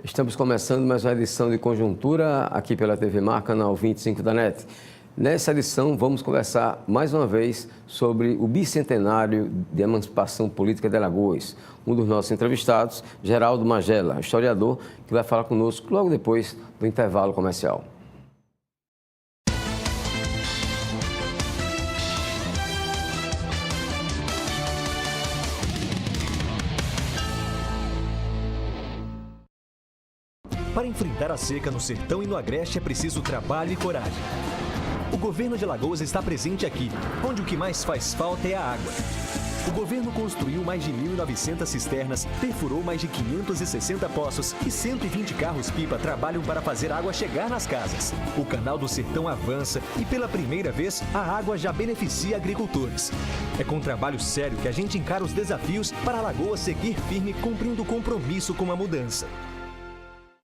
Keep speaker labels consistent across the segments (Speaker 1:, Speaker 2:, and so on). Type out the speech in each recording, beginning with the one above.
Speaker 1: Estamos começando mais uma edição de Conjuntura aqui pela TV Mar, canal 25 da NET. Nessa edição, vamos conversar mais uma vez sobre o bicentenário de emancipação política de Alagoas. Um dos nossos entrevistados, Geraldo Magela, historiador, que vai falar conosco logo depois do intervalo comercial.
Speaker 2: Para enfrentar a seca no sertão e no agreste é preciso trabalho e coragem. O governo de Alagoas está presente aqui, onde o que mais faz falta é a água. O governo construiu mais de 1.900 cisternas, perfurou mais de 560 poços e 120 carros-pipa trabalham para fazer a água chegar nas casas. O canal do Sertão avança e, pela primeira vez, a água já beneficia agricultores. É com trabalho sério que a gente encara os desafios para Alagoas seguir firme cumprindo o compromisso com a mudança.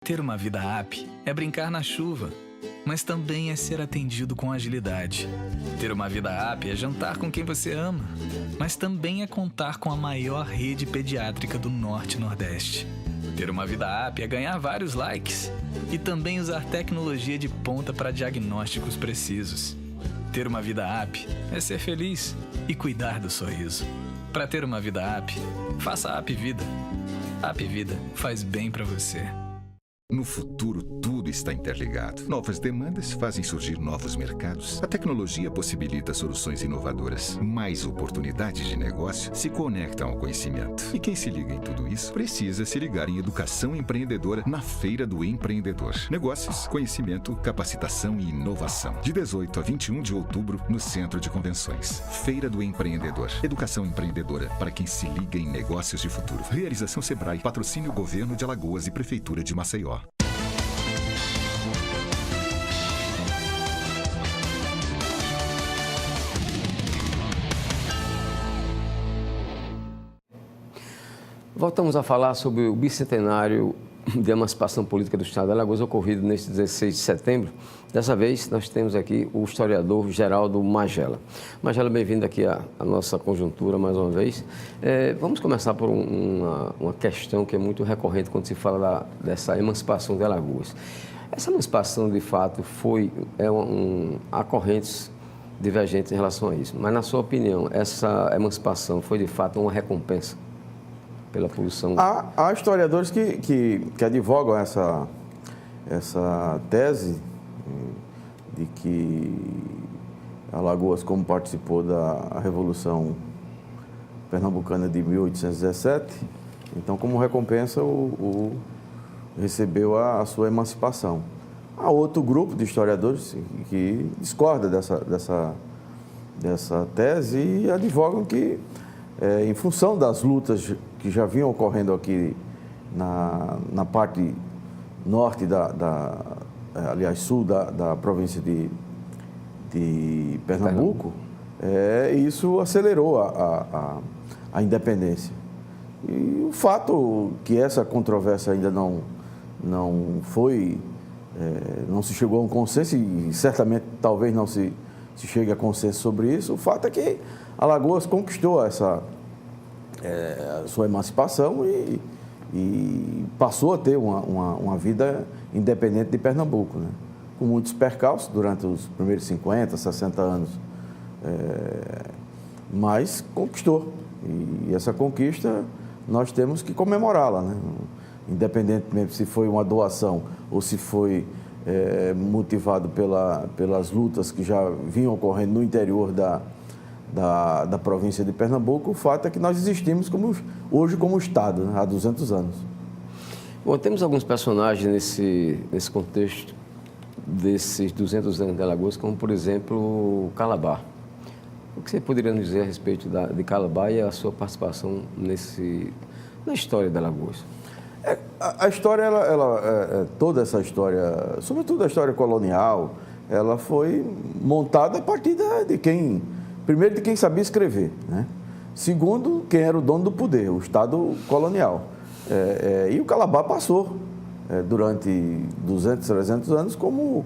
Speaker 3: Ter uma vida happy é brincar na chuva, mas também é ser atendido com agilidade. Ter uma vida happy é jantar com quem você ama, mas também é contar com a maior rede pediátrica do Norte e Nordeste. Ter uma vida happy é ganhar vários likes e também usar tecnologia de ponta para diagnósticos precisos. Ter uma vida happy é ser feliz e cuidar do sorriso. Para ter uma vida happy, faça a Happy Vida. Happy Vida faz bem para você.
Speaker 4: No futuro, tudo está interligado. Novas demandas fazem surgir novos mercados. A tecnologia possibilita soluções inovadoras. Mais oportunidades de negócio se conectam ao conhecimento. E quem se liga em tudo isso precisa se ligar em educação empreendedora na Feira do Empreendedor. Negócios, conhecimento, capacitação e inovação. De 18 a 21 de outubro, no Centro de Convenções. Feira do Empreendedor. Educação empreendedora para quem se liga em negócios de futuro. Realização Sebrae. Patrocínio Governo de Alagoas e Prefeitura de Maceió.
Speaker 1: Voltamos a falar sobre o bicentenário de emancipação política do Estado de Alagoas, ocorrido neste 16 de setembro. Dessa vez, nós temos aqui o historiador Geraldo Magela. Magela, bem-vindo aqui à nossa conjuntura mais uma vez. Vamos começar por uma questão que é muito recorrente quando se fala dessa emancipação de Alagoas. Essa emancipação, de fato, há correntes divergentes em relação a isso. Mas, na sua opinião, essa emancipação foi, de fato, uma recompensa pela poluição?
Speaker 5: Há historiadores que advogam essa tese de que Alagoas, como participou da Revolução Pernambucana de 1817, então, como recompensa, recebeu a sua emancipação. Há outro grupo de historiadores que discorda dessa tese e advogam que, em função das lutas que já vinham ocorrendo aqui na parte norte, aliás, sul da província de Pernambuco, isso acelerou a independência. E o fato que essa controvérsia ainda não se chegou a um consenso, e certamente talvez não se chegue a consenso sobre isso, o fato é que Alagoas conquistou a sua emancipação e passou a ter uma vida independente de Pernambuco, né? Com muitos percalços durante os primeiros 50, 60 anos, mas conquistou. E essa conquista nós temos que comemorá-la, né? Independentemente se foi uma doação ou se foi motivado pelas lutas que já vinham ocorrendo no interior da província de Pernambuco, o fato é que nós existimos hoje como Estado, né, há 200 anos.
Speaker 1: Bom, temos alguns personagens nesse contexto desses 200 anos de Alagoas, como, por exemplo, o Calabar. O que você poderia nos dizer a respeito de Calabar e a sua participação na história de Alagoas?
Speaker 5: A história, toda essa história, sobretudo a história colonial, ela foi montada a partir primeiro, de quem sabia escrever, né? Segundo, quem era o dono do poder, o Estado colonial. E o Calabar passou, durante 200, 300 anos, como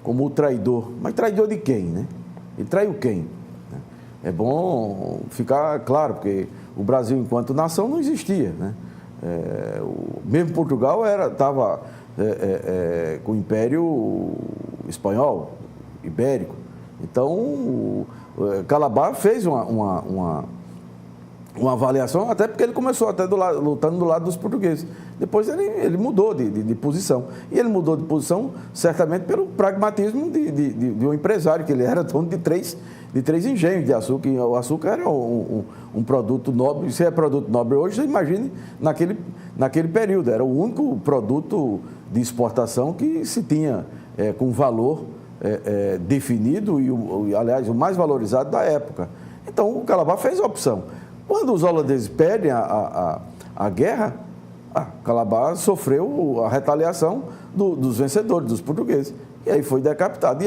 Speaker 5: o traidor. Mas traidor de quem, né? Ele traiu quem? É bom ficar claro, porque o Brasil, enquanto nação, não existia, né? Mesmo Portugal estava com o Império Espanhol, Ibérico. Então, Calabar fez uma avaliação, até porque ele começou até lutando do lado dos portugueses. Depois ele mudou de posição. E ele mudou de posição certamente pelo pragmatismo de um empresário, que ele era dono de três engenhos de açúcar. E o açúcar era um produto nobre. Se é produto nobre hoje, você imagine naquele período. Era o único produto de exportação que se tinha com valor definido e, aliás, o mais valorizado da época. Então, o Calabar fez a opção. Quando os holandeses perdem a guerra, Calabar sofreu a retaliação dos vencedores, dos portugueses. E aí foi decapitado.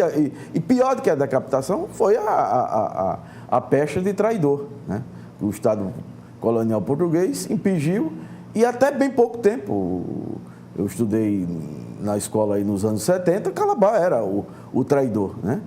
Speaker 5: E pior do que a decapitação foi a pecha de traidor, né? O Estado colonial português impingiu, e até bem pouco tempo, eu estudei na escola aí nos anos 70, Calabar era o traidor, né?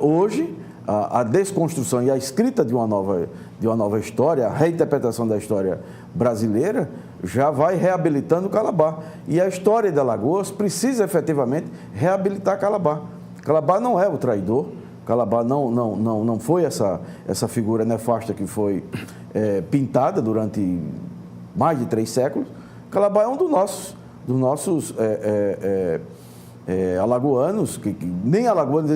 Speaker 5: Hoje, a desconstrução e a escrita de uma nova história, a reinterpretação da história brasileira, já vai reabilitando Calabar. E a história de Alagoas precisa efetivamente reabilitar Calabar. Calabar não é o traidor, Calabar não foi essa figura nefasta que foi pintada durante mais de 3 séculos. Calabar é um dos nossos alagoanos, que nem alagoanos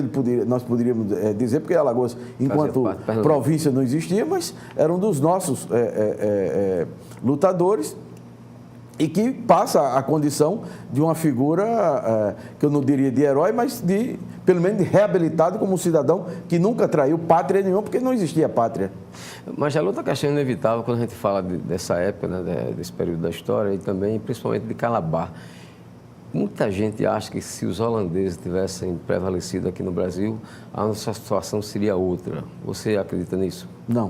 Speaker 5: nós poderíamos dizer, porque Alagoas, enquanto província, não existia, mas era um dos nossos lutadores, e que passa a condição de uma figura, que eu não diria de herói, mas pelo menos de reabilitado como um cidadão que nunca traiu pátria nenhuma, porque não existia pátria.
Speaker 1: Mas a outra questão inevitável, quando a gente fala dessa época, né, desse período da história, e também, principalmente, de Calabar. Muita gente acha que se os holandeses tivessem prevalecido aqui no Brasil, a nossa situação seria outra. Você acredita nisso?
Speaker 5: Não,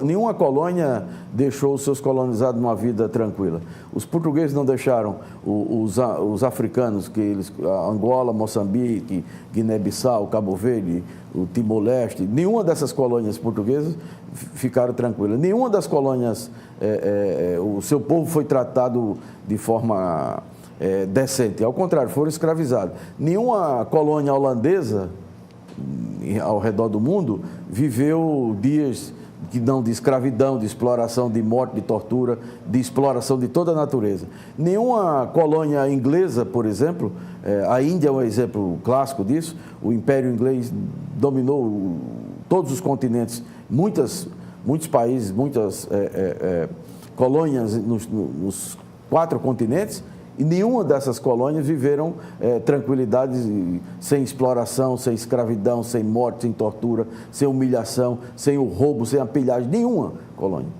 Speaker 5: nenhuma colônia deixou os seus colonizados numa vida tranquila. Os portugueses não deixaram os africanos, Angola, Moçambique, Guiné-Bissau, Cabo Verde, o Timor-Leste, nenhuma dessas colônias portuguesas ficaram tranquilas. Nenhuma das colônias, o seu povo foi tratado de forma decente. Ao contrário, foram escravizados. Nenhuma colônia holandesa ao redor do mundo viveu dias de escravidão, de exploração, de morte, de tortura, de exploração de toda a natureza. Nenhuma colônia inglesa, por exemplo, a Índia é um exemplo clássico disso, o Império Inglês dominou todos os continentes, muitos países, muitas colônias nos 4 continentes, e nenhuma dessas colônias viveram tranquilidade, sem exploração, sem escravidão, sem morte, sem tortura, sem humilhação, sem o roubo, sem a pilhagem, nenhuma colônia.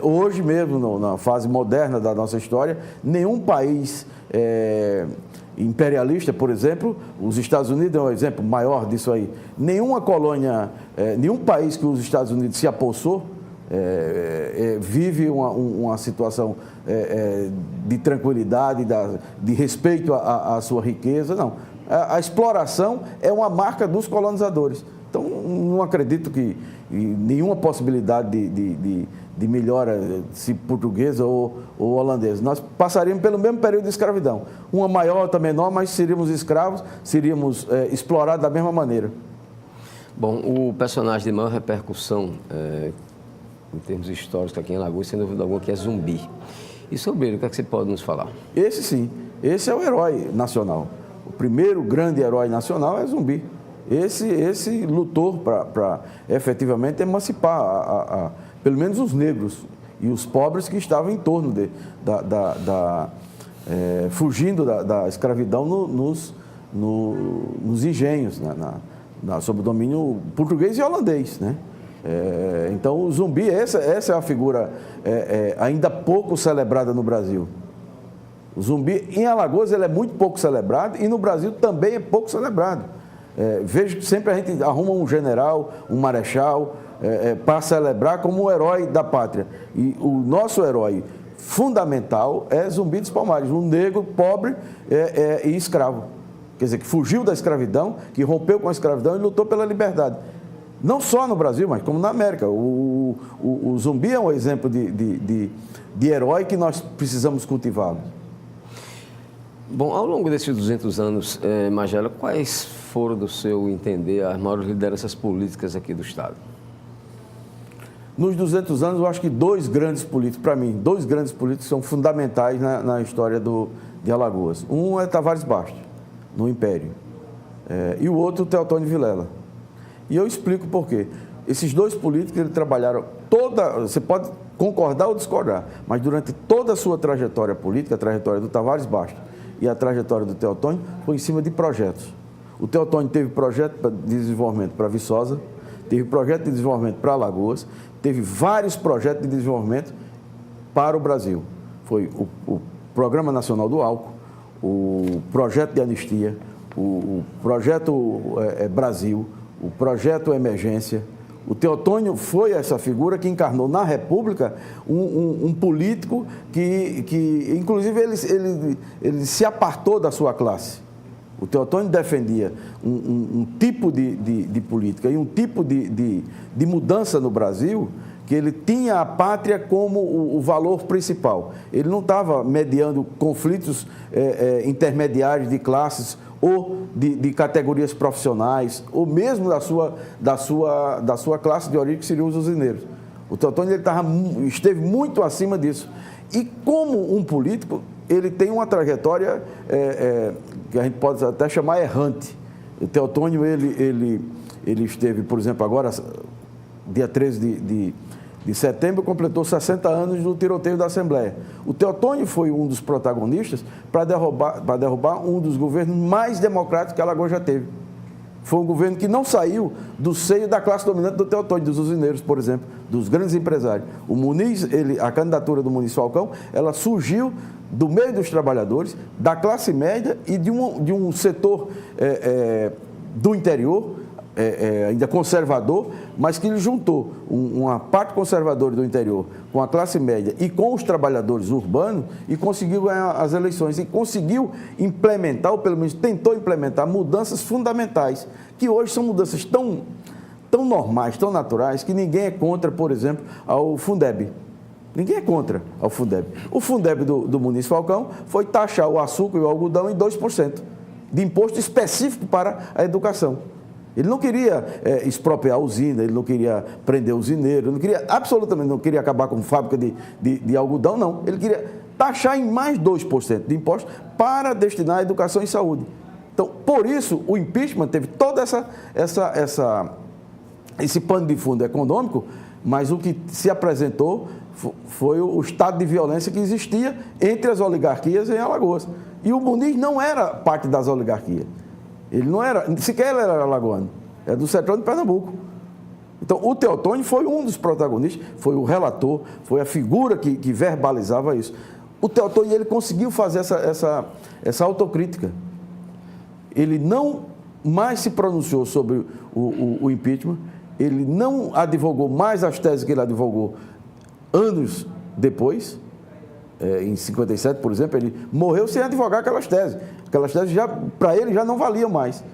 Speaker 5: Hoje mesmo, na fase moderna da nossa história, nenhum país imperialista, por exemplo, os Estados Unidos é um exemplo maior disso aí, nenhuma colônia, nenhum país que os Estados Unidos se apossou, vive uma situação de tranquilidade, de respeito à sua riqueza. Não. A exploração é uma marca dos colonizadores. Então, não acredito que nenhuma possibilidade de melhora, se portuguesa ou holandesa. Nós passaríamos pelo mesmo período de escravidão. Uma maior, outra menor, mas seríamos escravos, seríamos explorados da mesma maneira.
Speaker 1: Bom, o personagem de maior repercussão em termos históricos aqui em Alagoas, sem dúvida alguma, que é Zumbi. E sobre ele, o que é que você pode nos falar?
Speaker 5: Esse sim, esse é o herói nacional. O primeiro grande herói nacional é Zumbi. Esse lutou para efetivamente emancipar pelo menos os negros e os pobres que estavam em torno fugindo da escravidão nos engenhos, sob o domínio português e holandês, né? Então, o Zumbi, essa é a figura ainda pouco celebrada no Brasil. O Zumbi, em Alagoas, ele é muito pouco celebrado e no Brasil também é pouco celebrado. Vejo que sempre a gente arruma um general, um marechal, para celebrar como o herói da pátria. E o nosso herói fundamental é Zumbi dos Palmares, um negro pobre e escravo. Quer dizer, que fugiu da escravidão, que rompeu com a escravidão e lutou pela liberdade. Não só no Brasil, mas como na América. O Zumbi é um exemplo de herói que nós precisamos cultivá-lo.
Speaker 1: Bom, ao longo desses 200 anos, Magela, quais foram, do seu entender, as maiores lideranças políticas aqui do Estado?
Speaker 5: Nos 200 anos, eu acho que dois grandes políticos são fundamentais na história de Alagoas. Um é Tavares Bastos, no Império, e o outro, Teotônio Vilela. E eu explico por quê. Esses dois políticos, eles trabalharam você pode concordar ou discordar, mas durante toda a sua trajetória política, a trajetória do Tavares Bastos e a trajetória do Teotônio, foi em cima de projetos. O Teotônio teve projeto de desenvolvimento para Viçosa, teve projeto de desenvolvimento para Alagoas, teve vários projetos de desenvolvimento para o Brasil. Foi o Programa Nacional do Álcool, o Projeto de Anistia, o Projeto Brasil, o Projeto Emergência. O Teotônio foi essa figura que encarnou na República um político que inclusive, ele se apartou da sua classe. O Teotônio defendia um tipo de política e um tipo de mudança no Brasil, que ele tinha a pátria como o valor principal. Ele não estava mediando conflitos intermediários de classes ou de categorias profissionais, ou mesmo da sua classe de origem, que seriam os usineiros. O Teotônio esteve muito acima disso. E como um político, ele tem uma trajetória que a gente pode até chamar errante. O Teotônio, ele esteve, por exemplo, agora, dia 13 de setembro, completou 60 anos do tiroteio da Assembleia. O Teotônio foi um dos protagonistas para derrubar um dos governos mais democráticos que Alagoas já teve. Foi um governo que não saiu do seio da classe dominante do Teotônio, dos usineiros, por exemplo, dos grandes empresários. O Muniz, a candidatura do Muniz Falcão, ela surgiu do meio dos trabalhadores, da classe média e de um setor do interior, ainda conservador, mas que ele juntou uma parte conservadora do interior com a classe média e com os trabalhadores urbanos e conseguiu ganhar as eleições e conseguiu implementar, ou pelo menos tentou implementar, mudanças fundamentais, que hoje são mudanças tão normais, tão naturais, que ninguém é contra, por exemplo, ao Fundeb. Ninguém é contra ao Fundeb. O Fundeb do Muniz Falcão foi taxar o açúcar e o algodão em 2% de imposto específico para a educação. Ele não queria expropriar a usina, ele não queria prender o usineiro, absolutamente não queria acabar com fábrica de algodão, não. Ele queria taxar em mais 2% de imposto para destinar à educação e saúde. Então, por isso, o impeachment teve todo esse pano de fundo econômico, mas o que se apresentou foi o estado de violência que existia entre as oligarquias em Alagoas. E o Muniz não era parte das oligarquias. Ele não era, sequer ele era alagoano, era do sertão de Pernambuco. Então, o Teotônio foi um dos protagonistas, foi o relator, foi a figura que verbalizava isso. O Teotônio, ele conseguiu fazer essa autocrítica. Ele não mais se pronunciou sobre o impeachment, ele não advogou mais as teses que ele advogou anos depois. Em 57, por exemplo, ele morreu sem advogar aquelas teses. Aquelas teses, para ele, já não valiam mais.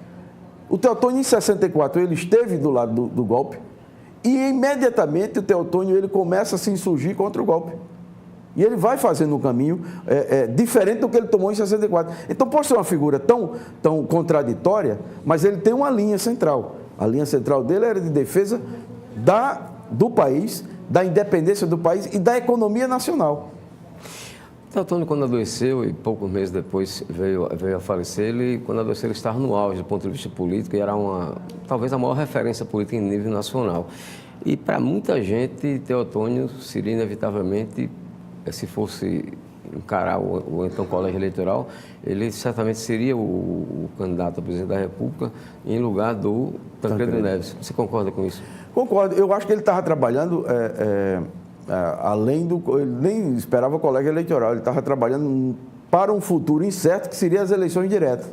Speaker 5: O Teotônio, em 64, ele esteve do lado do golpe e, imediatamente, o Teotônio ele começa a se insurgir contra o golpe. E ele vai fazendo um caminho diferente do que ele tomou em 64. Então, pode ser uma figura tão contraditória, mas ele tem uma linha central. A linha central dele era de defesa do país, da independência do país e da economia nacional.
Speaker 1: Teotônio, quando adoeceu, e poucos meses depois veio a falecer, quando adoeceu, ele estava no auge do ponto de vista político e era talvez a maior referência política em nível nacional. E para muita gente, Teotônio seria inevitavelmente, se fosse encarar o então colégio eleitoral, ele certamente seria o candidato a presidente da República em lugar do Tancredo Neves. Você concorda com isso?
Speaker 5: Concordo. Eu acho que ele estava trabalhando... ele nem esperava o colégio eleitoral, ele estava trabalhando para um futuro incerto, que seria as eleições diretas.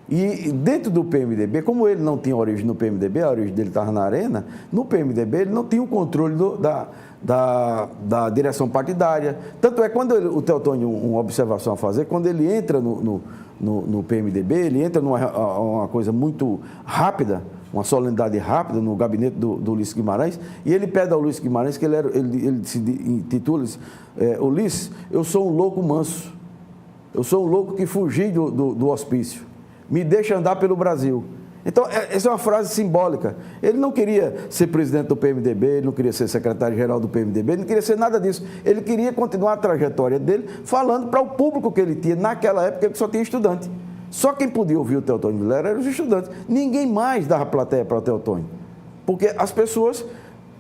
Speaker 5: E dentro do PMDB, como ele não tinha origem no PMDB, a origem dele estava na Arena, no PMDB ele não tinha o controle da direção partidária. Tanto é quando o Teotônio, uma observação a fazer, quando ele entra no PMDB, ele entra numa coisa muito rápida, uma solenidade rápida no gabinete do Ulisses Guimarães, e ele pede ao Ulisses Guimarães, que ele se intitula, Ulisses, eu sou um louco manso, eu sou um louco que fugi do hospício, me deixa andar pelo Brasil. Então, essa é uma frase simbólica. Ele não queria ser presidente do PMDB, ele não queria ser secretário-geral do PMDB, ele não queria ser nada disso. Ele queria continuar a trajetória dele falando para o público que ele tinha. Naquela época, ele só tinha estudante. Só quem podia ouvir o Teotônio Vilela eram os estudantes. Ninguém mais dava plateia para o Teotônio. Porque as pessoas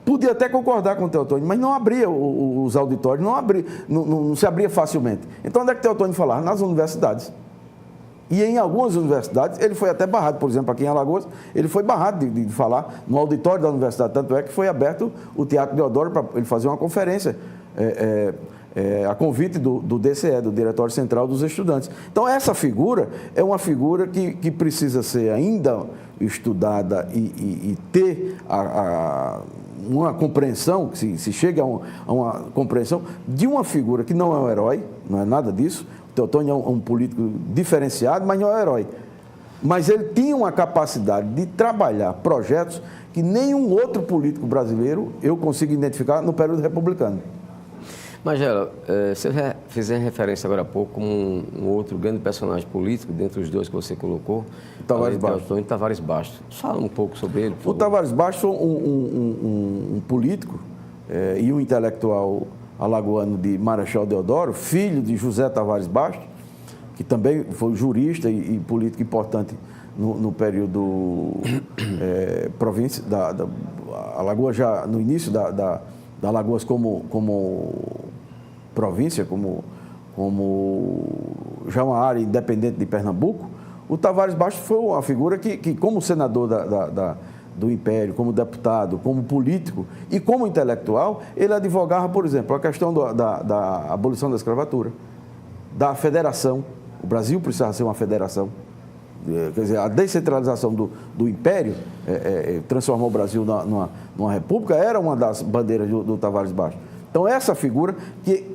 Speaker 5: podiam até concordar com o Teotônio, mas não abria os auditórios, não se abria facilmente. Então, onde é que o Teotônio falava? Nas universidades. E em algumas universidades, ele foi até barrado, por exemplo, aqui em Alagoas, ele foi barrado de falar no auditório da universidade, tanto é que foi aberto o Teatro Deodoro para ele fazer uma conferência a convite do DCE, do Diretório Central dos Estudantes. Então, essa figura é uma figura que precisa ser ainda estudada e ter uma compreensão, se chega a uma compreensão de uma figura que não é um herói, não é nada disso. Teotônio é um político diferenciado, mas não é um herói. Mas ele tinha uma capacidade de trabalhar projetos que nenhum outro político brasileiro eu consigo identificar no período republicano.
Speaker 1: Magela, você fez referência agora há pouco como um outro grande personagem político, dentre os dois que você colocou,
Speaker 5: Tavares Bastos.
Speaker 1: Antônio Tavares Bastos. Fala um pouco sobre ele, por favor.
Speaker 5: O Tavares Bastos foi um político e um intelectual alagoano de Marechal Deodoro, filho de José Tavares Bastos, que também foi jurista e político importante no período província, Alagoas já no início da Alagoas como província, como já uma área independente de Pernambuco. O Tavares Bastos foi uma figura que como senador do Império, como deputado, como político e como intelectual, ele advogava, por exemplo, a questão da abolição da escravatura, da federação. O Brasil precisava ser uma federação. Quer dizer, a descentralização do Império transformou o Brasil numa república, era uma das bandeiras do Tavares Bastos. Então, essa figura, que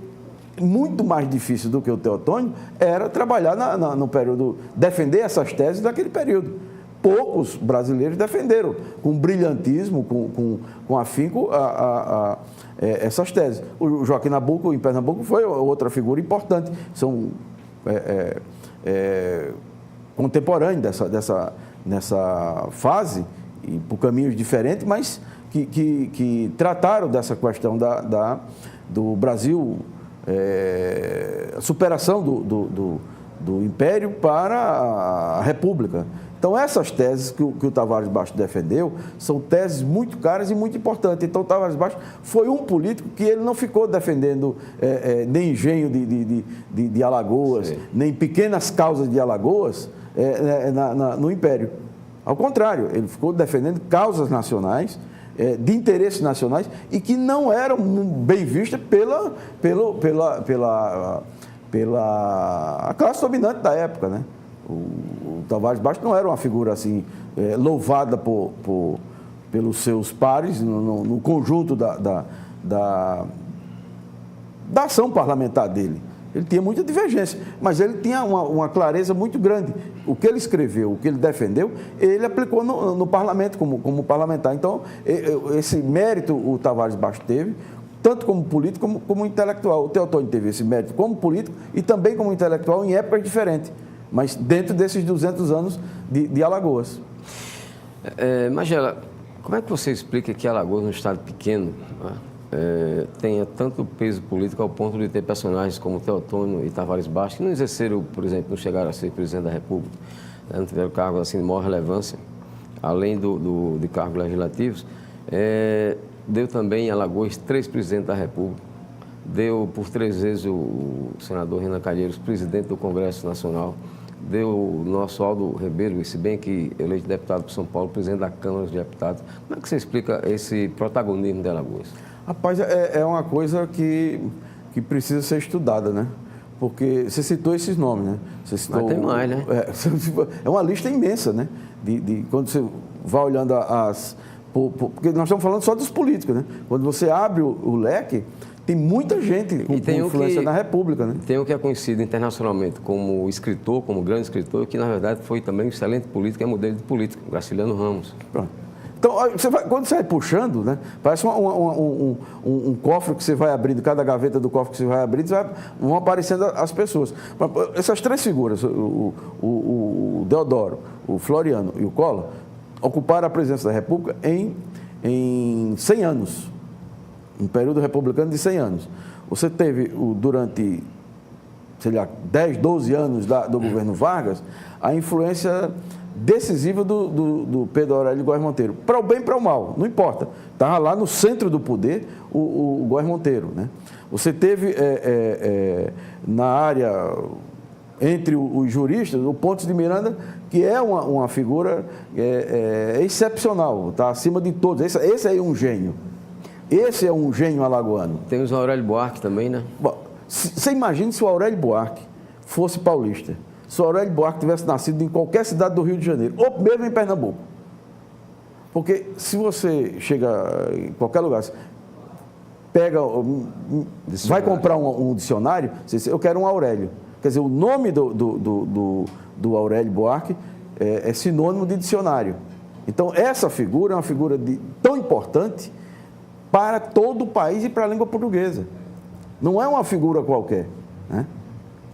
Speaker 5: muito mais difícil do que o Teotônio, era trabalhar no período, defender essas teses daquele período. Poucos brasileiros defenderam com brilhantismo, com afinco, essas teses. O Joaquim Nabuco, em Pernambuco, foi outra figura importante. São contemporâneos nessa fase, e por caminhos diferentes, mas que trataram dessa questão do Brasil, a superação do Império para a República. Então, essas teses que o Tavares Bastos defendeu são teses muito caras e muito importantes. Então, o Tavares Bastos foi um político que ele não ficou defendendo nem engenho de Alagoas, sim, nem pequenas causas de Alagoas no Império. Ao contrário, ele ficou defendendo causas nacionais, de interesses nacionais, e que não eram bem vistas pela classe dominante da época, né? O Tavares Bastos não era uma figura assim louvada pelos seus pares no conjunto da ação parlamentar dele. Ele tinha muita divergência, mas ele tinha uma clareza muito grande. O que ele escreveu, o que ele defendeu, ele aplicou no parlamento como parlamentar. Então, esse mérito o Tavares Bastos teve, tanto como político como intelectual. O Teotônio teve esse mérito como político e também como intelectual em épocas diferentes, mas dentro desses 200 anos de Alagoas.
Speaker 1: Magela, como é que você explica que Alagoas, um estado pequeno, tenha tanto peso político ao ponto de ter personagens como Teotônio e Tavares Bastos, que não exerceram, por exemplo, não chegaram a ser presidente da República, não tiveram cargos assim, de maior relevância, além de cargos legislativos, deu também em Alagoas 3 presidentes da República, deu por 3 vezes o senador Renan Calheiros presidente do Congresso Nacional, deu o nosso Aldo Ribeiro, se bem que eleito deputado por São Paulo, presidente da Câmara dos Deputados. Como é que você explica esse protagonismo de Alagoas? Rapaz,
Speaker 5: é uma coisa que precisa ser estudada, né? Porque você citou esses nomes, né? Você citou,
Speaker 1: mas tem mais, né?
Speaker 5: É uma lista imensa, né? Quando você vai olhando porque nós estamos falando só dos políticos, né? Quando você abre o leque, tem muita gente com influência na República, né?
Speaker 1: Tem um que é conhecido internacionalmente como escritor, como grande escritor, que na verdade foi também um excelente político, é modelo de político, Graciliano Ramos.
Speaker 5: Pronto. Então, quando você vai puxando, né, parece um cofre que você vai abrindo, cada gaveta do cofre que você vai abrindo, vão aparecendo as pessoas. Essas três figuras, o Deodoro, o Floriano e o Collor, ocuparam a presidência da República em 100 anos, um período republicano de 100 anos. Você teve, durante, sei lá, 10, 12 anos do governo Vargas, a influência decisiva do Pedro Aurélio Góes Monteiro, para o bem e para o mal, não importa. Estava lá no centro do poder o Góes Monteiro, né? Você teve na área, entre os juristas, o Pontes de Miranda, que é uma figura excepcional, está acima de todos. Esse aí é um gênio. Esse é um gênio alagoano.
Speaker 1: Temos o Aurélio Buarque também, né?
Speaker 5: Bom, você imagina se o Aurélio Buarque fosse paulista. Se o Aurélio Buarque tivesse nascido em qualquer cidade do Rio de Janeiro, ou mesmo em Pernambuco. Porque se você chega em qualquer lugar, vai comprar um dicionário, você diz, eu quero um Aurélio. Quer dizer, o nome do Aurélio Buarque é sinônimo de dicionário. Então, essa figura é uma figura tão importante para todo o país e para a língua portuguesa. Não é uma figura qualquer, né?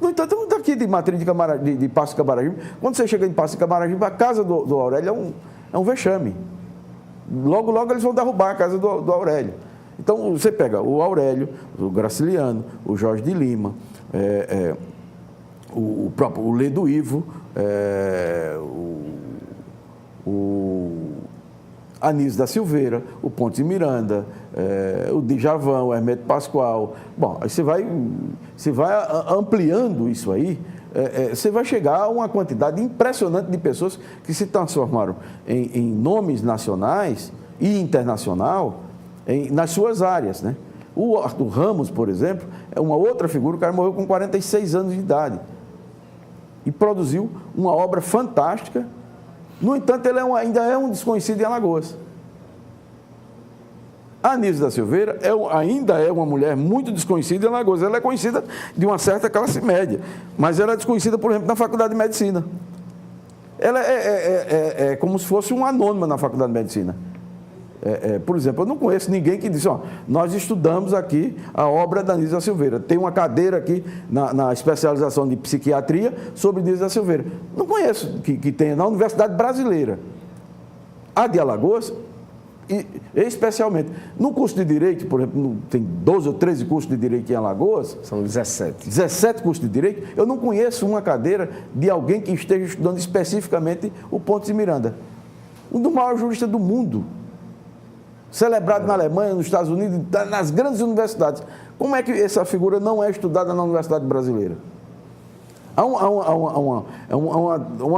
Speaker 5: No entanto, daqui de Matriz de Passo de Camaragibe, quando você chega em Passo de Camaragibe, a casa do Aurélio é um vexame. Logo, logo eles vão derrubar a casa do Aurélio. Então, você pega o Aurélio, o Graciliano, o Jorge de Lima, o próprio Ledo Ivo, o Anísio da Silveira, o Pontes de Miranda, o Djavan, o Hermeto Pascoal. Bom, aí você vai ampliando isso aí, você vai chegar a uma quantidade impressionante de pessoas que se transformaram em nomes nacionais e internacional nas suas áreas, né? O Arthur Ramos, por exemplo, é uma outra figura, o cara morreu com 46 anos de idade e produziu uma obra fantástica. No entanto, ele ainda é um desconhecido em Alagoas. A Anísio da Silveira ainda é uma mulher muito desconhecida em Alagoas. Ela é conhecida de uma certa classe média, mas ela é desconhecida, por exemplo, na Faculdade de Medicina. Ela é como se fosse uma anônima na Faculdade de Medicina. Por exemplo, eu não conheço ninguém que disse, nós estudamos aqui a obra da Anísio da Silveira. Tem uma cadeira aqui na especialização de psiquiatria sobre Anísio da Silveira. Não conheço que tenha na Universidade Brasileira. A de Alagoas, especialmente. No curso de Direito, por exemplo, tem 12 ou 13 cursos de Direito em Alagoas.
Speaker 1: São 17.
Speaker 5: 17 cursos de Direito. Eu não conheço uma cadeira de alguém que esteja estudando especificamente o Pontes de Miranda. Um dos maiores juristas do mundo. Celebrado na Alemanha, nos Estados Unidos, nas grandes universidades. Como é que essa figura não é estudada na Universidade Brasileira? Há uma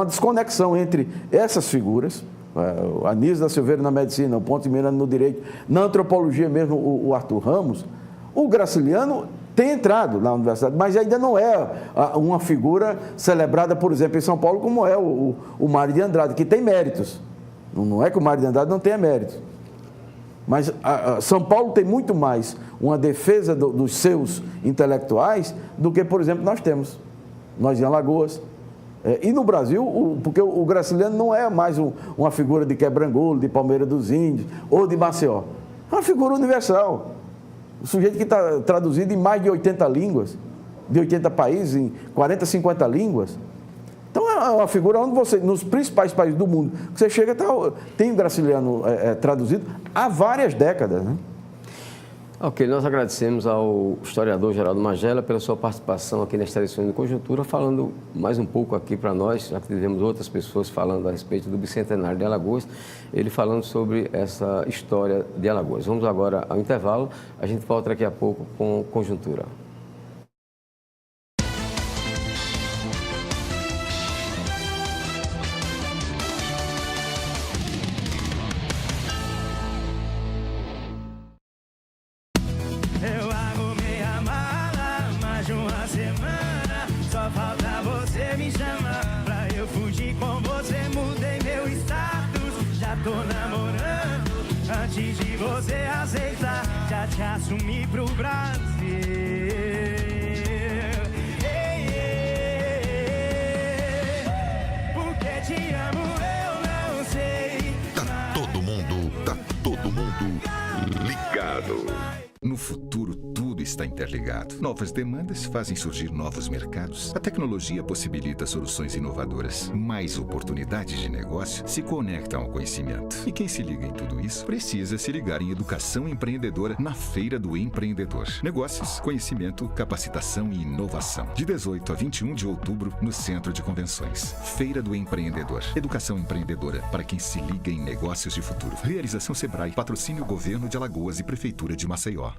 Speaker 5: desconexão entre essas figuras, o Anísio da Silveira na medicina, o Pontes de Miranda no direito, na antropologia mesmo, o Arthur Ramos. O Graciliano tem entrado na universidade, mas ainda não é uma figura celebrada, por exemplo, em São Paulo, como é o Mário de Andrade, que tem méritos. Não é que o Mário de Andrade não tenha méritos. Mas São Paulo tem muito mais uma defesa dos seus intelectuais do que, por exemplo, nós temos. Nós em Alagoas. E no Brasil, porque o Graciliano não é mais uma figura de Quebrangulo, de Palmeira dos Índios ou de Maceió. É uma figura universal. O sujeito que está traduzido em mais de 80 línguas, de 80 países, em 40, 50 línguas. Então, é uma figura onde você, nos principais países do mundo, você chega, tem o Graciliano traduzido há várias décadas, né?
Speaker 1: Ok, nós agradecemos ao historiador Geraldo Magela pela sua participação aqui nesta edição de Conjuntura, falando mais um pouco aqui para nós, já que tivemos outras pessoas falando a respeito do Bicentenário de Alagoas, ele falando sobre essa história de Alagoas. Vamos agora ao intervalo, a gente volta daqui a pouco com Conjuntura.
Speaker 6: Tô namorando, antes de você aceitar, já pra te assumir pro Brasil. Porque te amo, eu não sei.
Speaker 4: Tá todo mundo ligado. No futuro, tudo está interligado. Novas demandas fazem surgir novos mercados. A tecnologia possibilita soluções inovadoras. Mais oportunidades de negócio se conectam ao conhecimento. E quem se liga em tudo isso precisa se ligar em educação empreendedora na Feira do Empreendedor. Negócios, conhecimento, capacitação e inovação. De 18 a 21 de outubro, no Centro de Convenções. Feira do Empreendedor. Educação empreendedora para quem se liga em negócios de futuro. Realização Sebrae. Patrocínio Governo de Alagoas e Prefeitura de Maceió.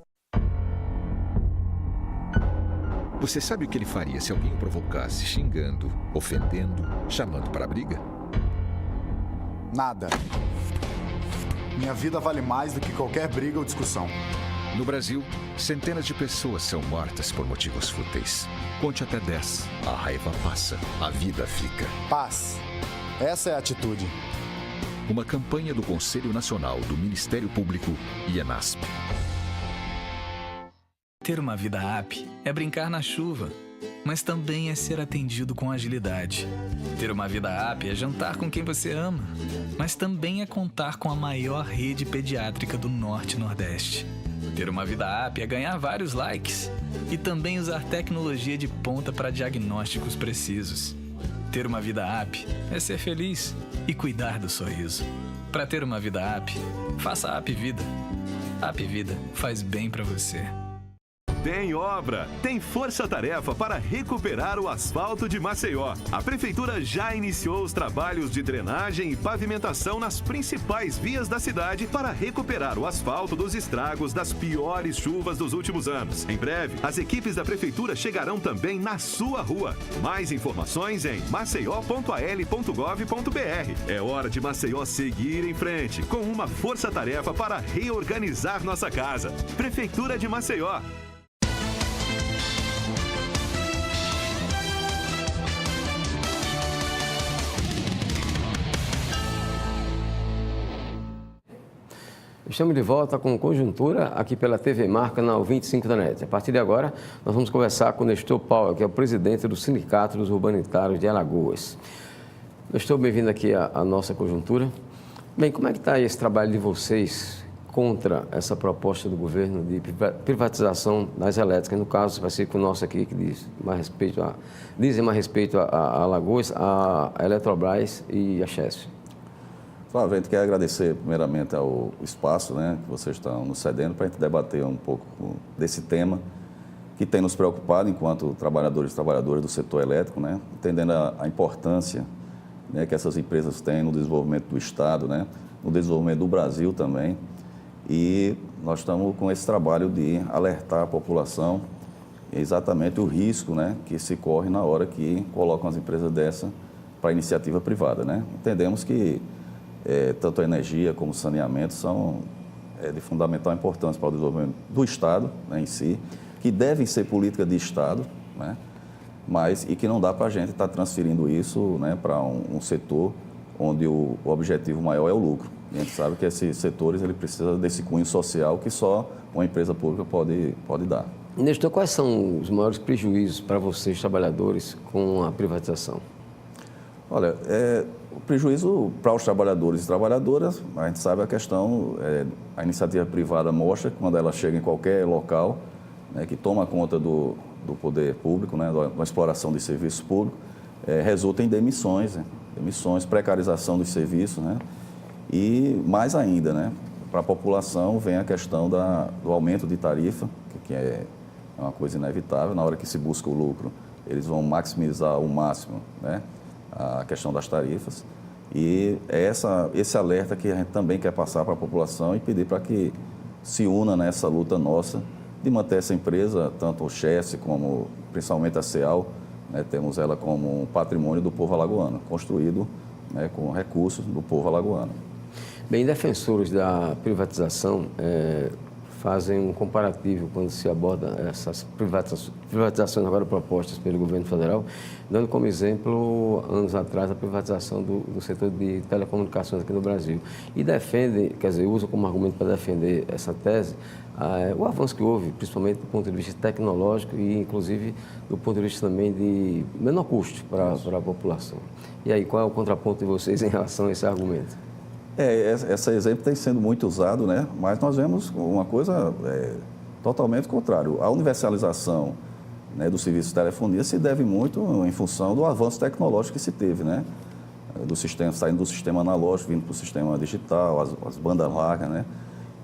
Speaker 4: Você sabe o que ele faria se alguém o provocasse xingando, ofendendo, chamando para a briga?
Speaker 7: Nada. Minha vida vale mais do que qualquer briga ou discussão.
Speaker 4: No Brasil, centenas de pessoas são mortas por motivos fúteis. Conte até 10. A raiva passa, a vida fica.
Speaker 7: Paz. Essa é a atitude.
Speaker 4: Uma campanha do Conselho Nacional do Ministério Público e ENASP.
Speaker 3: Ter uma vida app é brincar na chuva, mas também é ser atendido com agilidade. Ter uma vida app é jantar com quem você ama, mas também é contar com a maior rede pediátrica do Norte e Nordeste. Ter uma vida app é ganhar vários likes e também usar tecnologia de ponta para diagnósticos precisos. Ter uma vida app é ser feliz e cuidar do sorriso. Para ter uma vida app, faça a App Vida. A App Vida faz bem para você.
Speaker 8: Tem obra, tem força-tarefa para recuperar o asfalto de Maceió. A Prefeitura já iniciou os trabalhos de drenagem e pavimentação nas principais vias da cidade para recuperar o asfalto dos estragos das piores chuvas dos últimos anos. Em breve, as equipes da Prefeitura chegarão também na sua rua. Mais informações em maceió.al.gov.br. É hora de Maceió seguir em frente, com uma força-tarefa para reorganizar nossa casa. Prefeitura de Maceió.
Speaker 1: Estamos de volta com Conjuntura, aqui pela TV Marca, na 25 da NET. A partir de agora, nós vamos conversar com o Nestor Paulo, que é o presidente do Sindicato dos Urbanitários de Alagoas. Nestor, bem-vindo aqui à nossa Conjuntura. Bem, como é que está esse trabalho de vocês contra essa proposta do governo de privatização das elétricas? No caso, vai ser com o nosso aqui, que dizem mais respeito a Alagoas, a Eletrobras e a Chesf.
Speaker 9: Flávio, a gente quer agradecer primeiramente ao espaço, né, que vocês estão nos cedendo para a gente debater um pouco desse tema que tem nos preocupado enquanto trabalhadores e trabalhadoras do setor elétrico, né, entendendo a importância, né, que essas empresas têm no desenvolvimento do Estado, né, no desenvolvimento do Brasil também. E nós estamos com esse trabalho de alertar a população exatamente o risco, né, que se corre na hora que colocam as empresas dessa para a iniciativa privada, né. Entendemos que tanto a energia como o saneamento são de fundamental importância para o desenvolvimento do Estado, né, em si, que devem ser política de Estado, né, e que não dá para a gente estar transferindo isso, né, para um setor onde o objetivo maior é o lucro. E a gente sabe que esses setores ele precisa desse cunho social que só uma empresa pública pode dar.
Speaker 1: Nestor, quais são os maiores prejuízos para vocês, trabalhadores, com a privatização?
Speaker 9: Olha, o prejuízo para os trabalhadores e trabalhadoras, a gente sabe a questão, a iniciativa privada mostra que quando ela chega em qualquer local, né, que toma conta do poder público, né, da exploração de serviços públicos, resulta em demissões, precarização dos serviços, né, e mais ainda, né, para a população vem a questão do aumento de tarifa, que é uma coisa inevitável, na hora que se busca o lucro, eles vão maximizar ao máximo, né, a questão das tarifas, e é esse alerta que a gente também quer passar para a população e pedir para que se una nessa luta nossa de manter essa empresa, tanto o Chesf como principalmente a CEAL, né, temos ela como um patrimônio do povo alagoano, construído, né, com recursos do povo alagoano.
Speaker 1: Bem, defensores da privatização fazem um comparativo quando se aborda essas privatizações agora propostas pelo governo federal, dando como exemplo, anos atrás, a privatização do setor de telecomunicações aqui no Brasil. E defendem, quer dizer, usam como argumento para defender essa tese, o avanço que houve, principalmente do ponto de vista tecnológico e, inclusive, do ponto de vista também de menor custo para a população. E aí, qual é o contraponto de vocês em relação a esse argumento?
Speaker 9: Esse exemplo tem sendo muito usado, né? Mas nós vemos uma coisa totalmente contrária. A universalização, né, do serviço de telefonia se deve muito em função do avanço tecnológico que se teve, né? Do sistema, saindo do sistema analógico, vindo para o sistema digital, as bandas largas, né?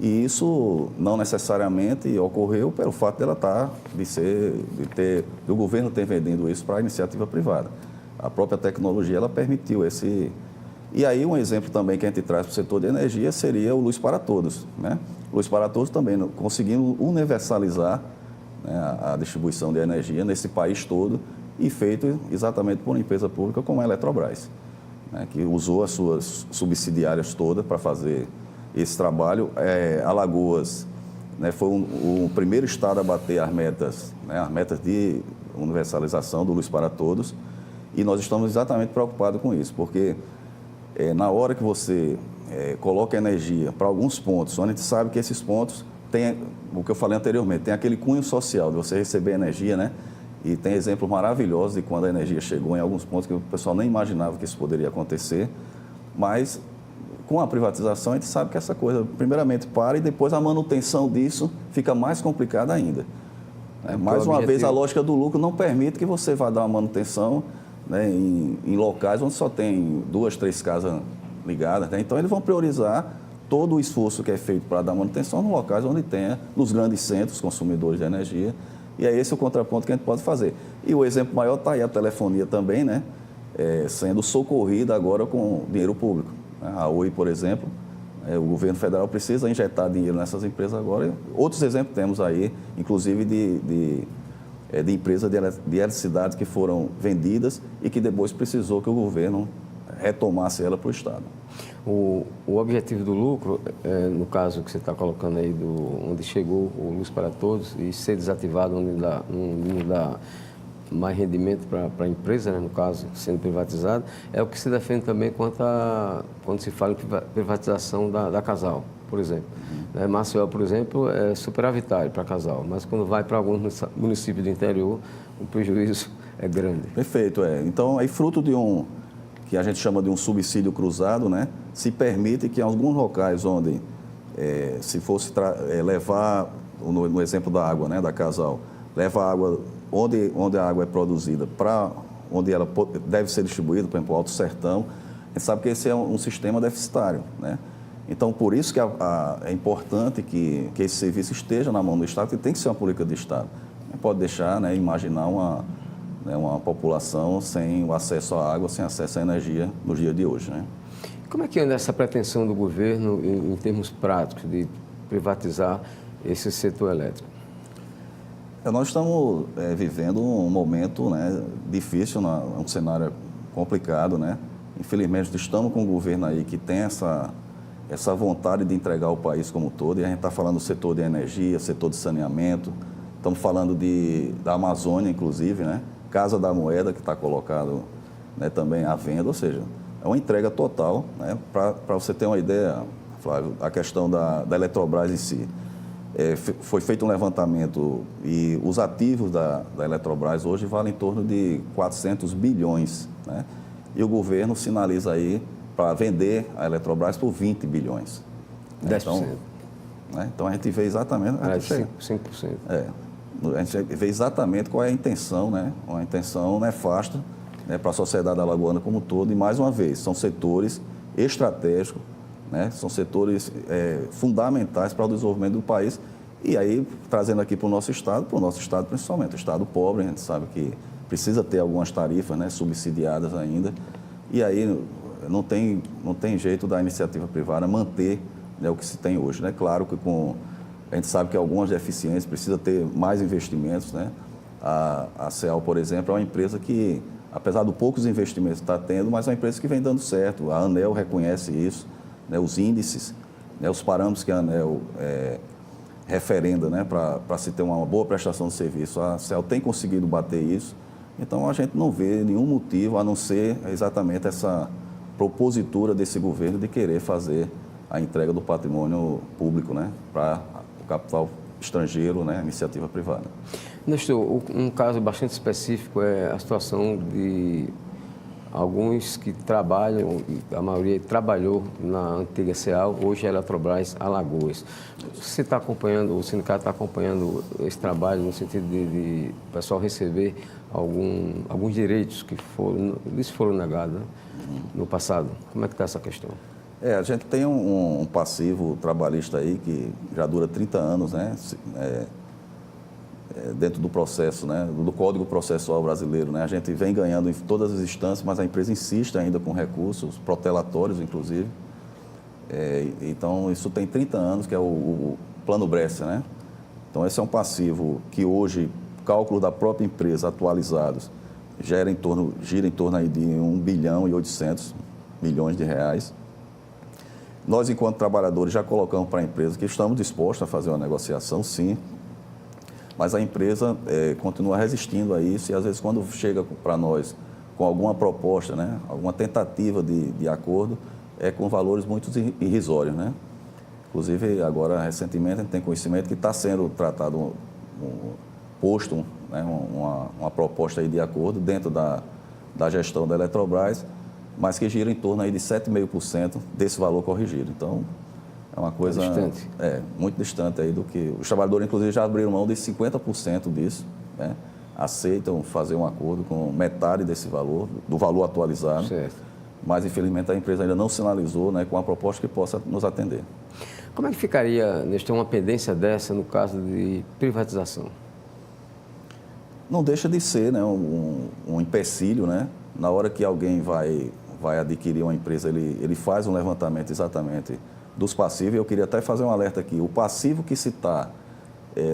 Speaker 9: E isso não necessariamente ocorreu pelo fato dela do governo ter vendido isso para a iniciativa privada. A própria tecnologia, ela permitiu esse... E aí um exemplo também que a gente traz para o setor de energia seria o Luz para Todos, né? Luz para Todos também conseguindo universalizar, né, a distribuição de energia nesse país todo e feito exatamente por uma empresa pública como a Eletrobras, né, que usou as suas subsidiárias todas para fazer esse trabalho. Alagoas, né, foi o primeiro estado a bater as metas, né, as metas de universalização do Luz para Todos, e nós estamos exatamente preocupados com isso, porque na hora que você coloca energia para alguns pontos, onde a gente sabe que esses pontos têm, o que eu falei anteriormente, tem aquele cunho social de você receber energia, né? E tem exemplos maravilhosos de quando a energia chegou em alguns pontos que o pessoal nem imaginava que isso poderia acontecer, mas com a privatização a gente sabe que essa coisa primeiramente para e depois a manutenção disso fica mais complicada ainda. Mais uma vez, a lógica do lucro não permite que você vá dar uma manutenção, né, em locais onde só tem 2, 3 casas ligadas, né? Então eles vão priorizar todo o esforço que é feito para dar manutenção nos locais onde tenha, nos grandes centros consumidores de energia, e é esse o contraponto que a gente pode fazer. E o exemplo maior está aí a telefonia também, né, sendo socorrida agora com dinheiro público. A Oi, por exemplo, o governo federal precisa injetar dinheiro nessas empresas agora. Outros exemplos temos aí, inclusive de empresas de eletricidade que foram vendidas e que depois precisou que o governo retomasse ela para o Estado.
Speaker 1: O objetivo do lucro, no caso que você está colocando aí, onde chegou o Luz para Todos e ser desativado, onde não dá mais rendimento para a empresa, né, no caso, sendo privatizado, é o que se defende também quando se fala em privatização da Casal, por exemplo. Maceió, por exemplo, é superavitário para Casal, mas quando vai para alguns municípios do interior, o prejuízo é grande.
Speaker 9: Perfeito, Então, aí fruto de que a gente chama de um subsídio cruzado, né, se permite que em alguns locais onde, se fosse levar, no exemplo da água, né, da Casal, leva a água onde a água é produzida para onde ela deve ser distribuída, por exemplo, o Alto Sertão, a gente sabe que esse é um sistema deficitário, né? Então, por isso que é importante que esse serviço esteja na mão do Estado, que tem que ser uma política de Estado. Não pode deixar, né, imaginar uma população sem o acesso à água, sem acesso à energia no dia de hoje, né?
Speaker 1: Como é que anda essa pretensão do governo, em termos práticos, de privatizar esse setor elétrico?
Speaker 9: Nós estamos vivendo um momento, né, difícil, um cenário complicado, né? Infelizmente, estamos com um governo aí que tem essa vontade de entregar o país como um todo, e a gente está falando do setor de energia, setor de saneamento, estamos falando da Amazônia, inclusive, né? Casa da Moeda, que está colocado, né, também à venda, ou seja, é uma entrega total, né? Para você ter uma ideia, Flávio, a questão da Eletrobras em si. Foi feito um levantamento e os ativos da Eletrobras hoje valem em torno de 400 bilhões, né? E o governo sinaliza aí para vender a Eletrobras por 20 bilhões.
Speaker 1: 10%.
Speaker 9: Então a gente vê exatamente...
Speaker 1: 5%.
Speaker 9: A gente vê exatamente qual é a intenção, né? Uma intenção nefasta, né, para a sociedade alagoana como um todo. E, mais uma vez, são setores estratégicos, né? São setores fundamentais para o desenvolvimento do país. E aí, trazendo aqui para o nosso Estado principalmente, o Estado pobre, a gente sabe que precisa ter algumas tarifas, né, subsidiadas ainda. E aí não tem jeito da iniciativa privada manter, né, o que se tem hoje, né? Claro que a gente sabe que algumas deficiências precisa ter mais investimentos, né? A CEAL, por exemplo, é uma empresa que, apesar de poucos investimentos que está tendo, mas é uma empresa que vem dando certo. A ANEEL reconhece isso, né? Os índices, né? Os parâmetros que a ANEEL referenda, né, para se ter uma boa prestação de serviço. A CEL tem conseguido bater isso, então a gente não vê nenhum motivo a não ser exatamente essa propositura desse governo de querer fazer a entrega do patrimônio público, né, para o capital estrangeiro, né, iniciativa privada.
Speaker 1: Nestor, um caso bastante específico é a situação de alguns que trabalham, a maioria trabalhou na antiga CEAL, hoje é Eletrobras Alagoas. Você está acompanhando, o sindicato está acompanhando esse trabalho no sentido de o pessoal receber alguns direitos que lhes foram negados, né, no passado? Como é que está essa questão?
Speaker 9: A gente tem um passivo trabalhista aí que já dura 30 anos, né? Dentro do processo, né, do Código Processual Brasileiro, né, a gente vem ganhando em todas as instâncias, mas a empresa insiste ainda com recursos protelatórios, inclusive. Então, isso tem 30 anos, que é o Plano Bresser, né? Então, esse é um passivo que hoje, cálculo da própria empresa atualizados, gira em torno aí de 1 bilhão e 800 milhões de reais. Nós, enquanto trabalhadores, já colocamos para a empresa que estamos dispostos a fazer uma negociação, sim, mas a empresa continua resistindo a isso e, às vezes, quando chega para nós com alguma proposta, né, alguma tentativa de acordo, é com valores muito irrisórios, né? Inclusive, agora, recentemente, a gente tem conhecimento que está sendo tratado, posto, né, uma proposta aí de acordo dentro da gestão da Eletrobras, mas que gira em torno aí de 7,5% desse valor corrigido. Então, é uma coisa
Speaker 1: distante.
Speaker 9: Muito distante aí do que... Os trabalhadores, inclusive, já abriram mão de 50% disso, né? Aceitam fazer um acordo com metade desse valor, do valor atualizado.
Speaker 1: Certo.
Speaker 9: Mas, infelizmente, a empresa ainda não sinalizou, né, com uma proposta que possa nos atender.
Speaker 1: Como é que ficaria, Nestor, uma pendência dessa no caso de privatização?
Speaker 9: Não deixa de ser, né, um empecilho, né? Na hora que alguém vai adquirir uma empresa, ele faz um levantamento exatamente dos passivos. Eu queria até fazer um alerta aqui. O passivo que se está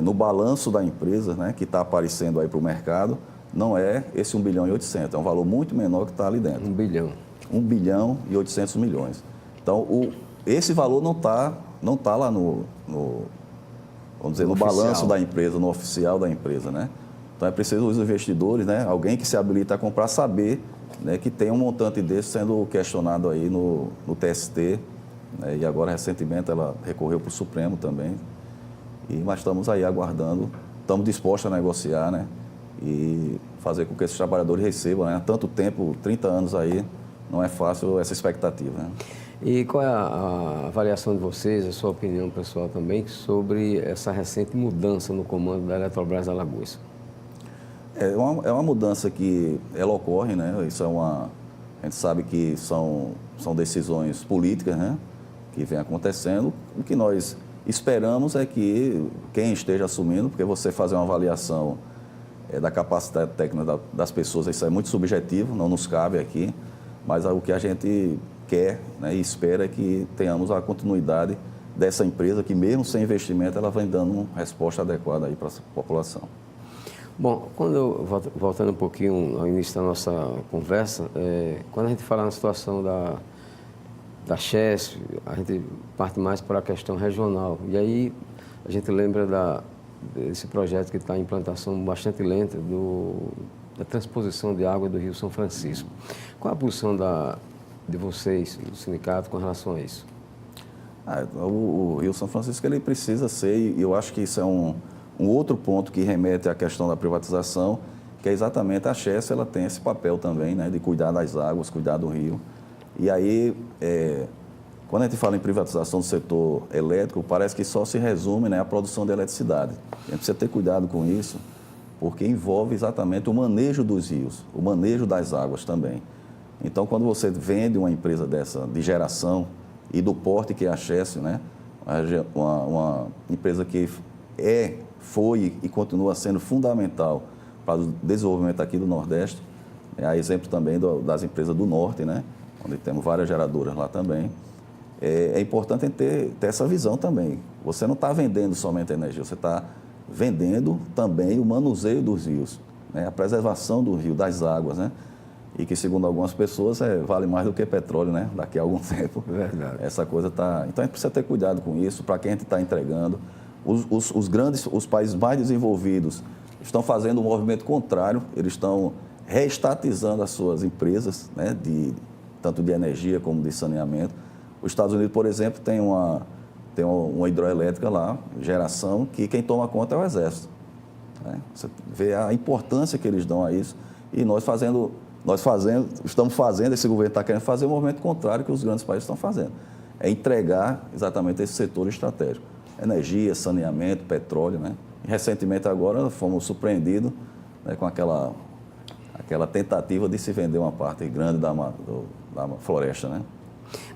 Speaker 9: no balanço da empresa, né, que está aparecendo aí para o mercado, não é esse 1 bilhão e 800. É um valor muito menor que está ali dentro.
Speaker 1: 1 bilhão.
Speaker 9: 1 bilhão e 800 milhões. Então, esse valor não tá lá no balanço da empresa, no oficial da empresa, né? Então, é preciso os investidores, né, alguém que se habilita a comprar, saber, né, que tem um montante desse sendo questionado aí no TST, né, e agora, recentemente, ela recorreu para o Supremo também. Mas estamos aí aguardando, estamos dispostos a negociar, né, e fazer com que esses trabalhadores recebam, né? Há tanto tempo, 30 anos aí, não é fácil essa expectativa, né?
Speaker 1: E qual é a avaliação de vocês, a sua opinião pessoal também, sobre essa recente mudança no comando da Eletrobras Alagoas?
Speaker 9: É uma mudança que ela ocorre, né? Isso a gente sabe que são decisões políticas, né, que vem acontecendo. O que nós esperamos é que quem esteja assumindo, porque você fazer uma avaliação da capacidade técnica das pessoas, isso é muito subjetivo, não nos cabe aqui, mas o que a gente quer, né, e espera é que tenhamos a continuidade dessa empresa, que mesmo sem investimento, ela vem dando uma resposta adequada aí para a população.
Speaker 1: Bom, voltando um pouquinho ao início da nossa conversa, quando a gente fala na situação da Chesf, a gente parte mais para a questão regional. E aí a gente lembra desse projeto que está em implantação bastante lenta, da transposição de água do Rio São Francisco. Qual a posição de vocês, do sindicato, com relação a isso?
Speaker 9: O Rio São Francisco ele precisa ser, e eu acho que isso é um outro ponto que remete à questão da privatização, que é exatamente a Chesf, ela tem esse papel também, né, de cuidar das águas, cuidar do rio. E aí, quando a gente fala em privatização do setor elétrico, parece que só se resume, né, à produção de eletricidade. A gente precisa ter cuidado com isso, porque envolve exatamente o manejo dos rios, o manejo das águas também. Então, quando você vende uma empresa dessa de geração e do porte que é a Chesf, né, uma empresa que foi e continua sendo fundamental para o desenvolvimento aqui do Nordeste, há exemplo também das empresas do Norte, né, onde temos várias geradoras lá também. É importante ter essa visão também. Você não está vendendo somente a energia, você está vendendo também o manuseio dos rios, né, a preservação do rio, das águas, né, e que, segundo algumas pessoas, vale mais do que petróleo, né, daqui a algum tempo.
Speaker 1: Verdade.
Speaker 9: Essa coisa está... Então, a gente precisa ter cuidado com isso, para quem a gente está entregando. Os países mais desenvolvidos estão fazendo um movimento contrário, eles estão reestatizando as suas empresas, né, tanto de energia como de saneamento. Os Estados Unidos, por exemplo, tem uma hidroelétrica lá, geração, que quem toma conta é o Exército. Né? Você vê a importância que eles dão a isso. E estamos fazendo, esse governo está querendo fazer o movimento contrário que os grandes países estão fazendo. É entregar exatamente esse setor estratégico. Energia, saneamento, petróleo, né? E recentemente agora fomos surpreendidos, né, com aquela tentativa de se vender uma parte grande da floresta, né?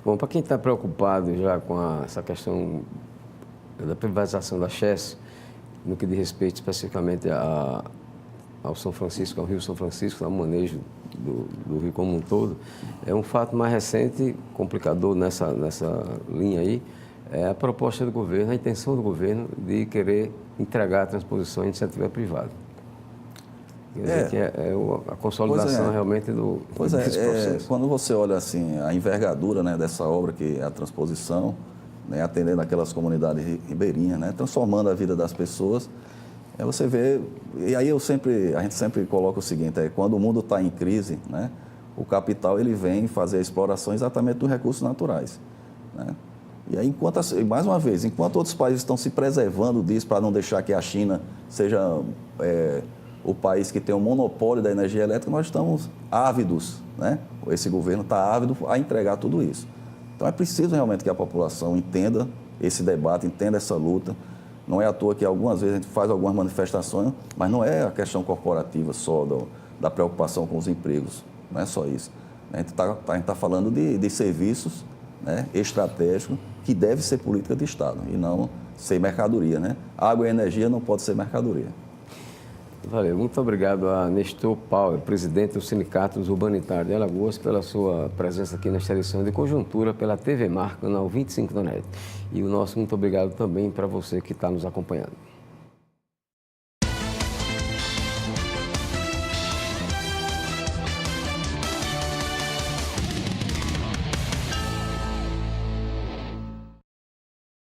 Speaker 1: Bom, para quem está preocupado já com essa questão da privatização da Chess, no que diz respeito especificamente ao São Francisco, ao Rio São Francisco, ao manejo do rio como um todo, é um fato mais recente, complicador nessa linha aí, é a proposta do governo, a intenção do governo de querer entregar a transposição à iniciativa privada. Quer dizer que a consolidação realmente desse processo.
Speaker 9: Quando você olha assim, a envergadura, né, dessa obra, que é a transposição, né, atendendo aquelas comunidades ribeirinhas, né, transformando a vida das pessoas, você vê, e aí a gente sempre coloca o seguinte, quando o mundo está em crise, né, o capital ele vem fazer a exploração exatamente dos recursos naturais, né? E aí, mais uma vez, enquanto outros países estão se preservando disso para não deixar que a China seja o país que tem o monopólio da energia elétrica, nós estamos ávidos, né? Esse governo está ávido a entregar tudo isso. Então é preciso realmente que a população entenda esse debate, entenda essa luta. Não é à toa que algumas vezes a gente faz algumas manifestações, mas não é a questão corporativa só da preocupação com os empregos, não é só isso. A gente está falando de serviços, né, estratégicos, que deve ser política de Estado e não ser mercadoria, né? Água e energia não pode ser mercadoria.
Speaker 1: Valeu. Muito obrigado a Nestor Paulo, presidente do Sindicato dos Urbanitários de Alagoas, pela sua presença aqui nesta edição de Conjuntura pela TV Mar, canal 25 da NET. E o nosso muito obrigado também para você que está nos acompanhando.